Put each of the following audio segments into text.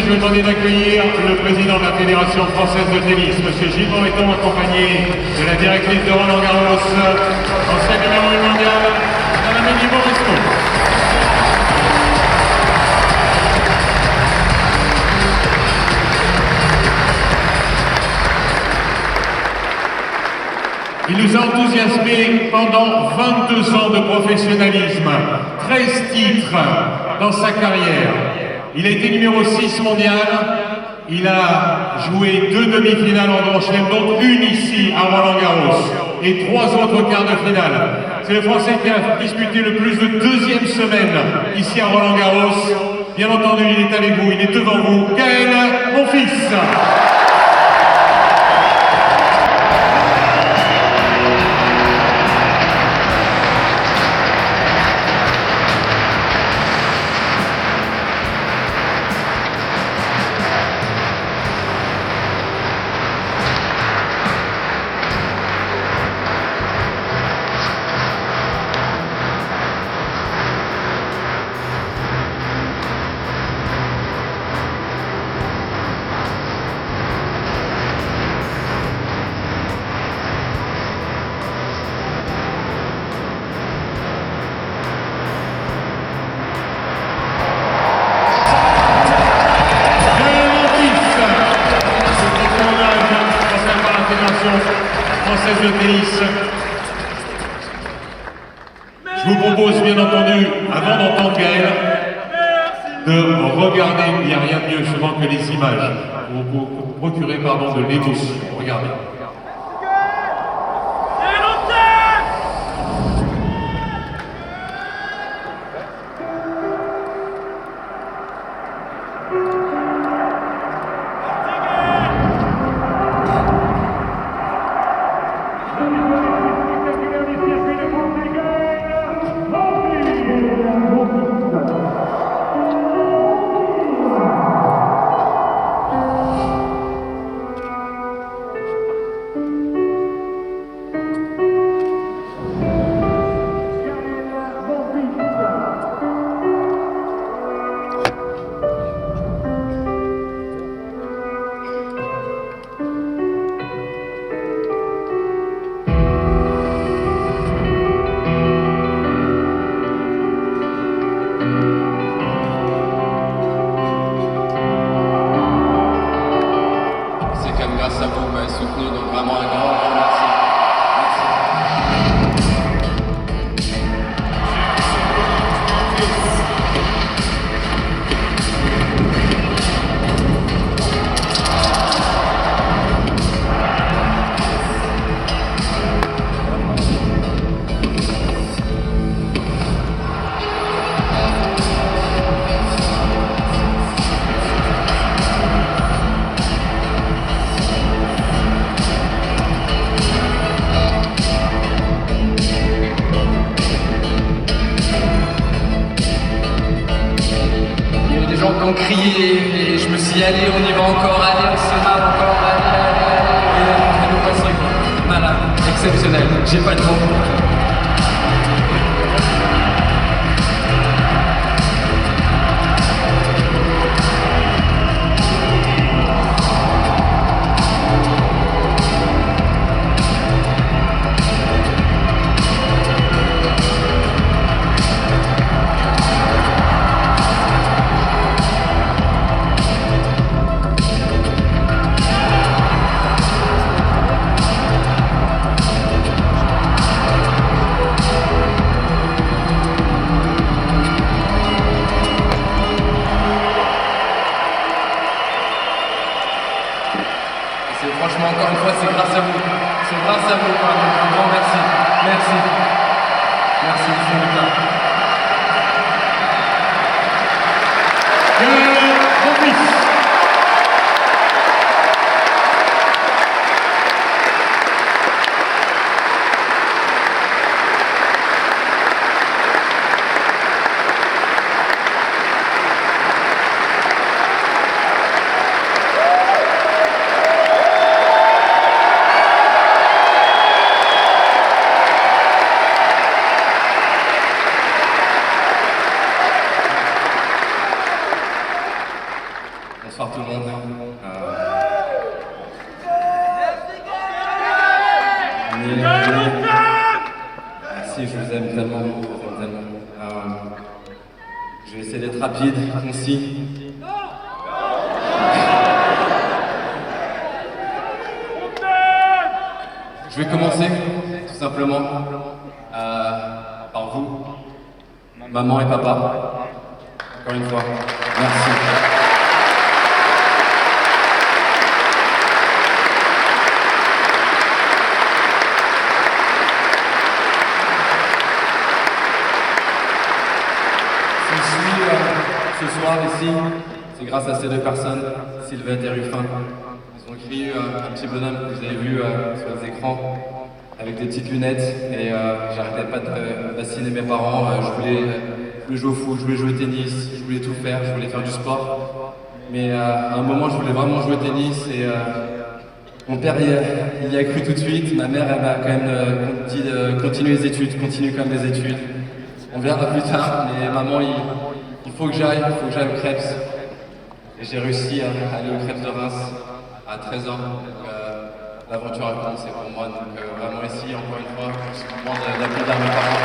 je vais demander d'accueillir le président de la Fédération française de tennis, M. Gilles Moreton, accompagné de la directrice de Roland Garros, ancienne numéro 1 mondiale, Mme Amélie Moresco. Il nous a enthousiasmés pendant 22 ans de professionnalisme, 13 titres dans sa carrière. Il a été numéro 6 mondial, il a joué 2 demi-finales en Grand Chelem, dont une ici à Roland-Garros, et 3 autres quarts de finale. C'est le Français qui a disputé le plus de deuxième semaine ici à Roland-Garros. Bien entendu, il est avec vous, il est devant vous, Gaël Monfils. Française de tennis. Je vous propose bien entendu, avant d'entendre Gaël, de regarder, il n'y a rien de mieux souvent que les images. Vous procurez de l'émotion. Regardez. Grâce à vous, vous m'avez soutenu, donc vraiment un grand merci. Ont crié et je me suis dit allez, on y va encore, allez, on se marre encore, allez, et nous passons. Voilà, exceptionnel, j'ai pas de mots. Franchement, encore une fois, c'est grâce à vous. C'est grâce à vous. Un grand merci. Merci. Merci du fond du cœur. rapide, concis. Je vais commencer tout simplement par vous, maman et papa. Encore une fois, merci. Si je suis ce soir ici, c'est grâce à ces deux personnes, Sylvette et Ruffin. Ils ont écrit un petit bonhomme que vous avez vu sur les écrans, avec des petites lunettes, et j'arrêtais pas de bassiner mes parents. Je voulais jouer au foot, je voulais jouer au tennis, je voulais tout faire, je voulais faire du sport. Mais à un moment, je voulais vraiment jouer au tennis, et mon père il y a cru tout de suite. Ma mère, elle m'a quand même dit de continuer les études, continue quand même les études. On verra plus tard, mais maman, il faut que j'aille au Krebs. Et j'ai réussi à aller au Krebs de Reims à 13 ans. Donc, l'aventure a commencé pour moi. Donc vraiment ici, encore une fois, je suis content d'applaudir mes parents.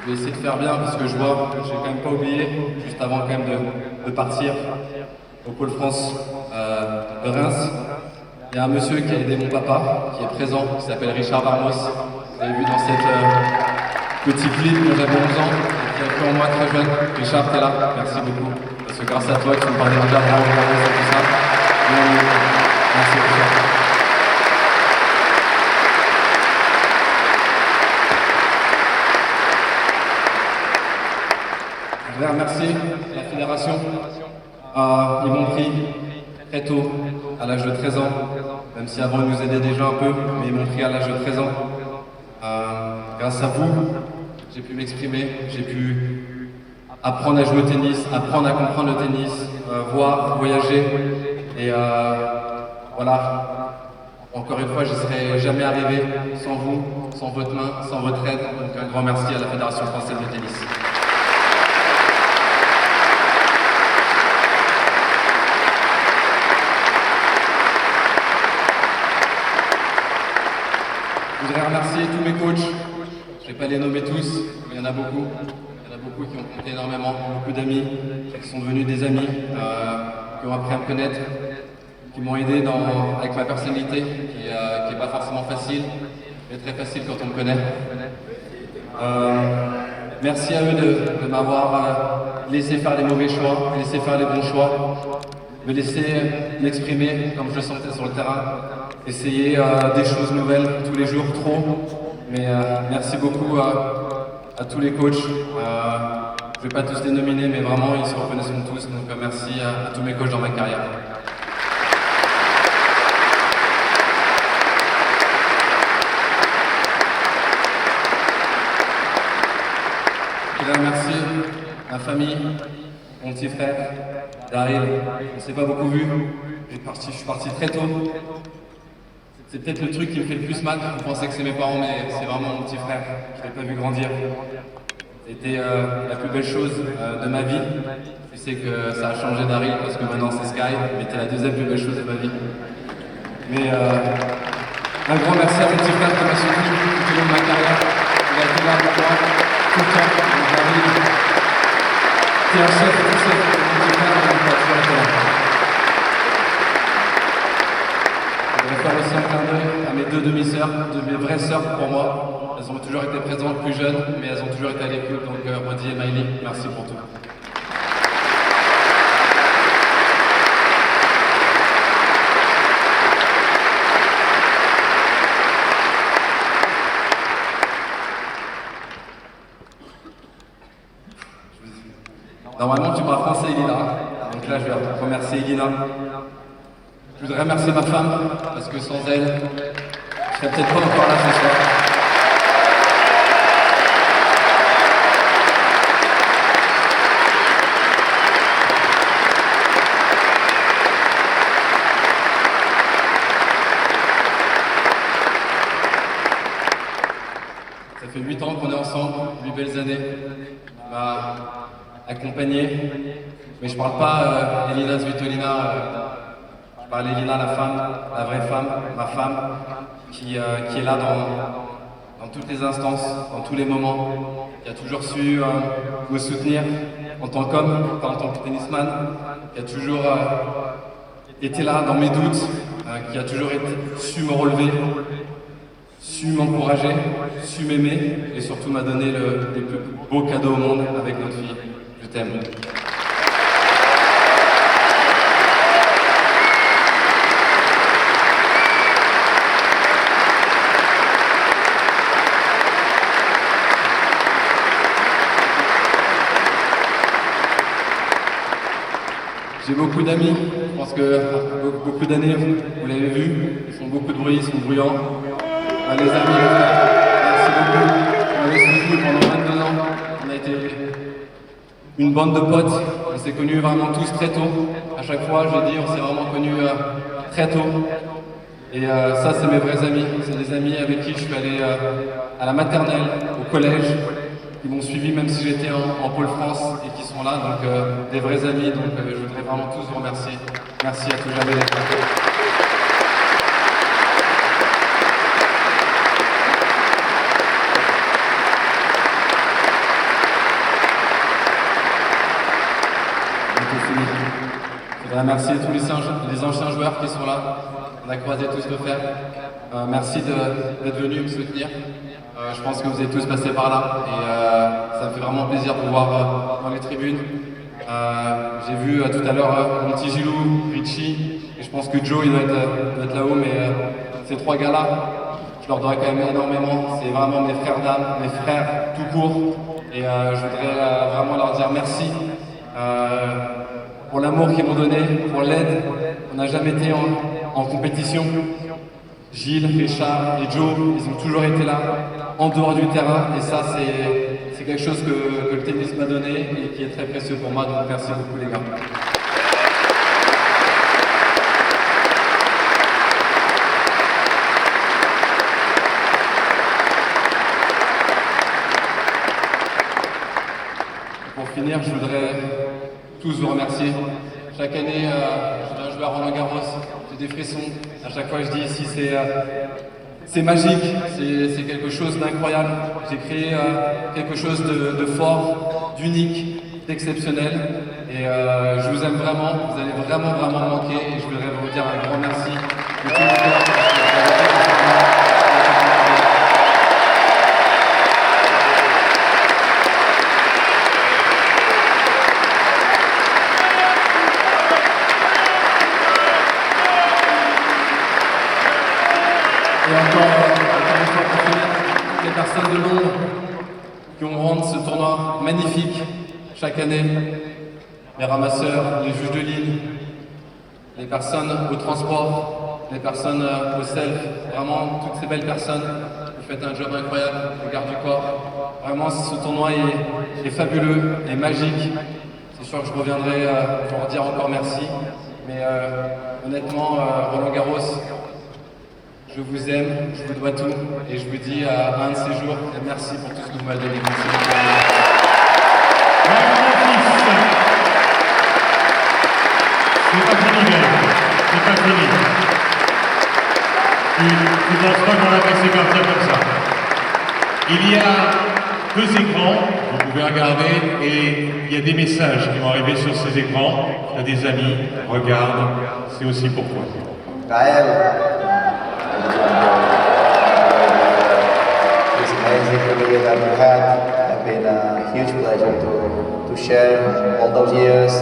Je vais essayer de faire bien parce que je vois que j'ai quand même pas oublié, juste avant quand même de partir au Pôle France de Reims. Il y a un monsieur qui a aidé mon papa, qui est présent, qui s'appelle Richard Barmos. Vous avez vu dans cette petit clip quand j'avais 11 ans, et qui a cru en moi très jeune. Richard, t'es là, merci beaucoup. Parce que grâce à toi, tu me parlais déjà de Barmos et tout ça. Merci Richard. Je voudrais remercier la fédération. Ils m'ont pris très tôt, à l'âge de 13 ans, même si avant ils nous aidaient déjà un peu, mais ils m'ont pris à l'âge de 13 ans. Grâce à vous, j'ai pu m'exprimer, j'ai pu apprendre à jouer au tennis, apprendre à comprendre le tennis, voir, voyager. Et voilà, encore une fois, je ne serais jamais arrivé sans vous, sans votre main, sans votre aide. Donc un grand merci à la Fédération française de tennis. Je voudrais remercier tous mes coachs. Je ne vais pas les nommer tous, mais il y en a beaucoup. Il y en a beaucoup qui ont compté énormément, beaucoup d'amis, qui sont devenus des amis, qui ont appris à me connaître, qui m'ont aidé avec ma personnalité, qui n'est pas forcément facile, mais très facile quand on me connaît. Merci à eux de m'avoir laissé faire les mauvais choix, laissé faire les bons choix, me laisser m'exprimer comme je le sentais sur le terrain. Essayer des choses nouvelles tous les jours, trop. Mais merci beaucoup à tous les coachs. Je ne vais pas tous les nominer, mais vraiment, ils se reconnaîtront tous. Donc merci à tous mes coachs dans ma carrière. Je voudrais remercier ma famille, mon petit frère, Daryl. On ne s'est pas beaucoup vu. Je suis parti très tôt. C'est peut-être le truc qui me fait le plus mal. Vous pensez que c'est mes parents, mais c'est vraiment mon petit frère. Je ne l'ai pas vu grandir. C'était la plus belle chose de ma vie. Je sais que ça a changé Daryl parce que maintenant c'est Sky, mais c'était la deuxième plus belle chose de ma vie. Mais un grand merci à mon petit frère qui m'a soutenu tout au long de ma carrière. Il a été là pour moi tout le temps. Daryl, qui est un chef, tout chef. Mon petit frère, il a toujours été là. Je voudrais faire aussi un clin d'œil à mes deux demi-sœurs, mes vraies sœurs pour moi. Elles ont toujours été présentes plus jeunes, mais elles ont toujours été à l'écoute. Donc Roddy et Miley, merci pour tout. Normalement, tu m'as français Elina. Donc là, je vais remercier Elina. Je voudrais remercier ma femme, parce que sans elle, je serais peut-être pas encore là ce soir. Ça fait 8 ans qu'on est ensemble, 8 belles années. Elle m'a accompagné, Mais je parle pas Elina Svitolina, je parle Elina la femme, la vraie femme, ma femme, qui est là dans toutes les instances, dans tous les moments, qui a toujours su me soutenir en tant qu'homme, pas en tant que tennisman, qui a toujours été là dans mes doutes, qui a toujours su me relever, su m'encourager, su m'aimer et surtout m'a donné les plus beaux cadeaux au monde avec notre fille. Je t'aime. J'ai beaucoup d'amis, je pense que beaucoup d'années, vous l'avez vu, ils font beaucoup de bruit, ils sont bruyants. Les amis, les frères, merci beaucoup. On m'avait soutenu pendant 22 ans, on a été une bande de potes, on s'est connus vraiment tous très tôt. À chaque fois, je dis, on s'est vraiment connus très tôt. Et ça, c'est mes vrais amis, c'est des amis avec qui je suis allé à la maternelle, au collège. Ils m'ont suivi même si j'étais en Pôle France et qui sont là, donc des vrais amis, donc je voudrais vraiment tous vous remercier. Merci à tous jamais. Je voudrais remercier tous les anciens joueurs qui sont là. On a croisé tous le fer. Merci d'être venus me soutenir. Je pense que vous êtes tous passés par là et ça me fait vraiment plaisir de vous voir dans les tribunes. J'ai vu tout à l'heure mon petit Gilou, Richie, et je pense que Joe il doit être là-haut, mais ces trois gars-là, je leur dois quand même énormément. C'est vraiment mes frères d'âme, mes frères tout court, et je voudrais vraiment leur dire merci pour l'amour qu'ils m'ont donné, pour l'aide. On n'a jamais été en compétition. Gilles, Richard et Joe, ils ont toujours été là, en dehors du terrain, et ça c'est quelque chose que le tennis m'a donné et qui est très précieux pour moi, donc merci beaucoup les gars. Pour finir, je voudrais tous vous remercier. Chaque année, je viens jouer à Roland-Garros, j'ai des frissons. À chaque fois, je dis ici, c'est magique, c'est quelque chose d'incroyable. J'ai créé quelque chose de fort, d'unique, d'exceptionnel. Et je vous aime vraiment, vous allez vraiment me manquer. Et je voudrais vous dire un grand merci de tout mon cœur. Et encore une fois pour finir, toutes les personnes de Londres qui ont rendu ce tournoi magnifique chaque année, les ramasseurs, les juges de ligne, les personnes au transport, les personnes au self, vraiment toutes ces belles personnes, vous faites un job incroyable, le garde du corps. Vraiment ce tournoi est fabuleux, est magique. C'est sûr que je reviendrai pour dire encore merci, mais honnêtement, Roland-Garros, je vous aime, je vous dois tout, et je vous dis à un de ces jours, merci pour tout ce que vous m'avez donné. C'est pas fini, c'est pas fini. Tu penses pas qu'on va passer comme ça. Il y a 2 écrans, vous pouvez regarder, et il y a des messages qui vont arriver sur ces écrans. Il y a des amis, regarde, c'est aussi pour toi. Gaël, this amazing career that you had. It's been a huge pleasure to share all those years. I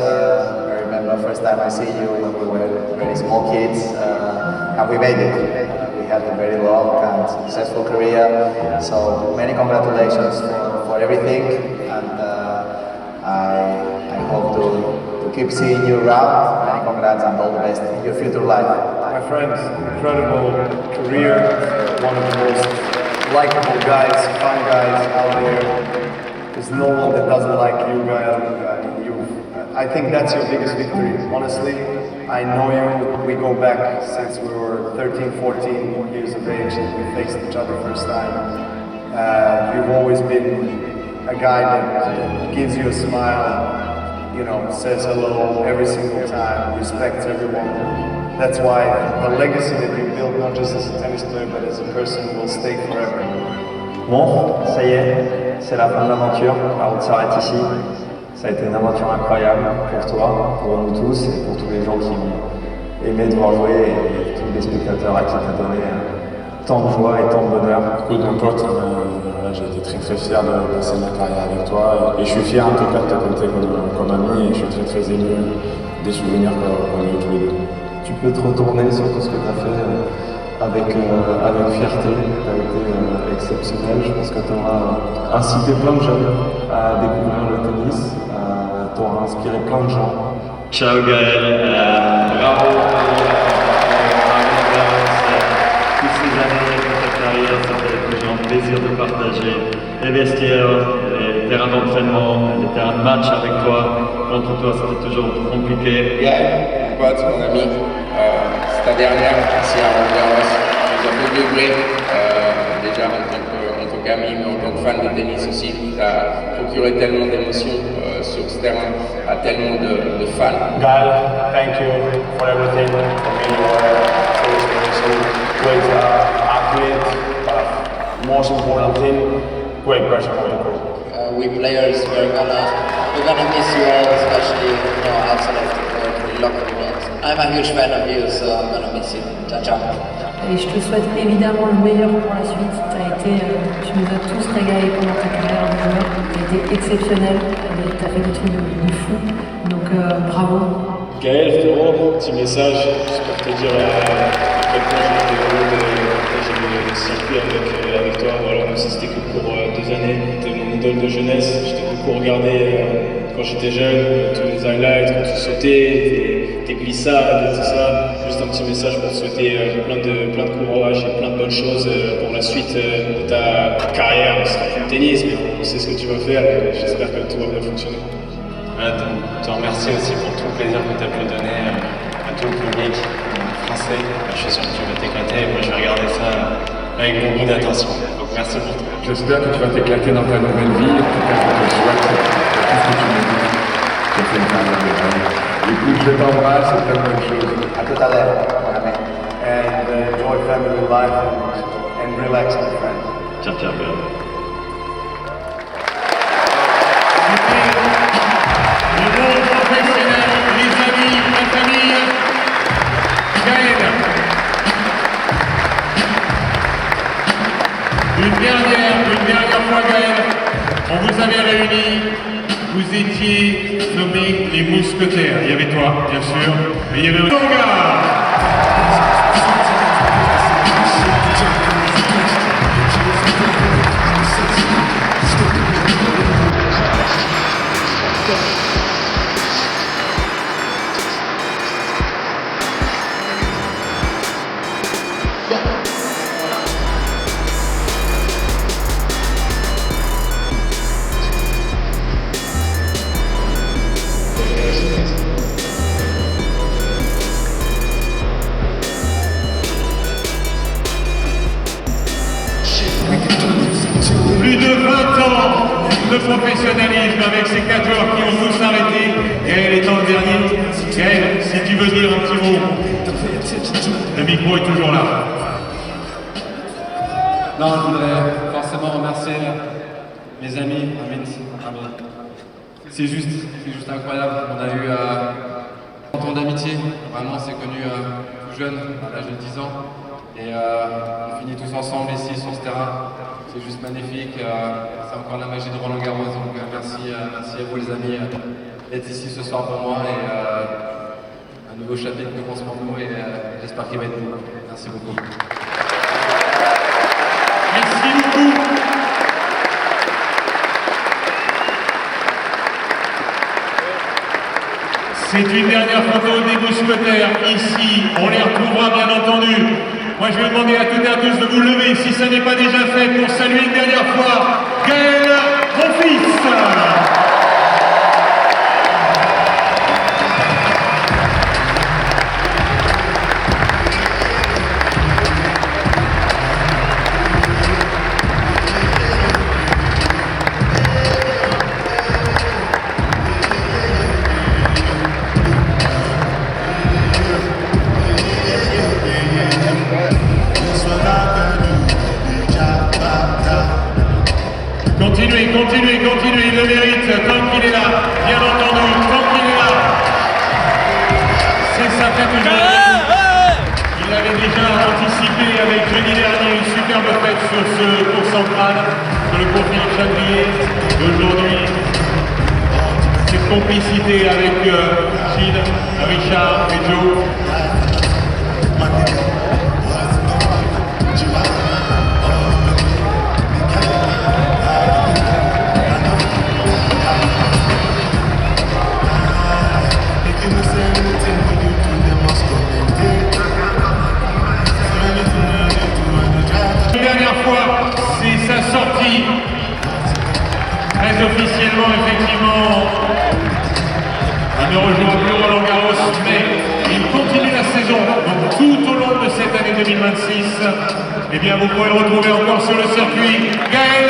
remember the first time I see you when we were very small kids, and we made it. We had a very long and successful career. So many congratulations for everything, and I hope to keep seeing you around. Many congrats and all the best in your future life. My friend, incredible career, one of the most likable guys, fun guys out there. There's no one that doesn't like you, I think that's your biggest victory, honestly. I know you, we go back since we were 13, 14 years of age and we faced each other first time. You've always been a guy that gives you a smile you know, says hello every single time, respects everyone. That's why the legacy that you build, not just as a tennis player, but as a person, will stay forever. Bon, ça y est, c'est la fin de l'aventure. Alors on s'arrête ici. Ça a été une aventure incroyable pour toi, pour nous tous et pour tous les gens qui aimaient te voir jouer et tous les spectateurs à qui tu as donné tant de joie et tant de bonheur. Écoute mon pote, j'ai été très fier de passer ma carrière avec toi et je suis fier en tout cas de te compter comme ami et je suis très ému des souvenirs qu'on a eu tous les deux. Tu peux te retourner sur tout ce que tu as fait avec fierté, tu as été exceptionnel. Je pense que tu auras incité plein de jeunes à découvrir le tennis, tu auras inspiré plein de gens. Ciao Gaël, bravo toutes ces années de ta carrière, ça fait toujours un plaisir de partager les vestiaires, les terrains d'entraînement, les terrains de match avec toi. Contre toi, c'était toujours compliqué. Gaël, mon pote, mon ami, c'est ta dernière ici à Roland-Garros. Tu nous as fait vibrer déjà en tant qu'ami, mais en tant que fan de tennis aussi. Tu as procuré tellement d'émotions sur ce terrain à tellement de fans. Gaël, thank you for everything. For me, you were seriously great athlete, most important thing, great person on the court. We players, we're gonna miss you all, especially outside of the court, in the locker room. I'm a huge fan of you, so I'm gonna miss you. Ciao, ciao. Et je te souhaite évidemment le meilleur pour la suite. Tu nous as tous régalés pendant ta carrière de joueur. Tu as été exceptionnel. Tu as fait des trucs de fou. Donc bravo. Gaël, frérot, petit message, juste pour te dire à quel point j'ai été heureux de partager le circuit avec toi. Voilà, même si c'était que pour 2 années, tu es mon idole de jeunesse. Je t'ai beaucoup regardé quand j'étais jeune, tous les highlights, quand tu sautais, tes glissades et tout ça. Juste un petit message pour te souhaiter plein de courage et plein de bonnes choses pour la suite de ta carrière. Ce sera plus le tennis, mais on sait ce que tu vas faire et j'espère que tout va bien fonctionner. Te remercier aussi pour tout le plaisir que tu as pu donner à tout le public français. Je suis sûr que tu vas t'éclater et moi je vais regarder ça avec beaucoup d'attention. Donc merci pour tout. J'espère que tu vas t'éclater dans ta nouvelle vie. En tout cas, je te souhaite tout ce que tu me dis. Tu as fait une carrière de rêve. Écoute, je t'embrasse et plein de bonnes choses. À tout à l'heure, mon ami. And enjoy family life and relax, my friend. Ciao, ciao. Le monde professionnel, les amis, la famille, Gaël. Une dernière fois Gaël, on vous avait réunis, vous étiez nommés les mousquetaires. Il y avait toi, bien sûr, mais il y avait Tonga. Plus de 20 ans de professionnalisme avec ces 4 joueurs qui ont tous arrêté. Gaël étant le dernier. Gaël, si tu veux dire un petit mot, le micro est toujours là. Non, je voudrais forcément remercier mes amis, c'est juste incroyable. On a eu 30 ans d'amitié, vraiment on s'est connus tout jeune, à l'âge de 10 ans. Et on finit tous ensemble ici sur ce terrain. C'est juste magnifique. C'est encore la magie de Roland Garros. Donc merci à vous les amis d'être ici ce soir pour moi. Et un nouveau chapitre commence pour nous et j'espère qu'il va être beau. Merci beaucoup. Merci beaucoup. C'est une dernière photo des mousquetaires ici. On les retrouvera bien entendu. Moi je vais demander à toutes et à tous de vous lever si ça n'est pas déjà fait pour saluer une dernière fois Gaël, mon fils. Continuez, continuez, continuez, il le mérite, tant qu'il est là, bien entendu, tant qu'il est là. C'est sa fête aujourd'hui. Il avait déjà anticipé avec jeudi dernier une superbe fête sur ce cours central, sur le cours Philippe Chandelier. Aujourd'hui, cette complicité avec Gilles, Richard et Joe. Une dernière fois, c'est sa sortie. Très officiellement, effectivement, il ne rejoint plus Roland Garros, mais il continue la saison. Donc tout au long de cette année 2026, eh bien, vous pourrez le retrouver encore sur le circuit. Gaël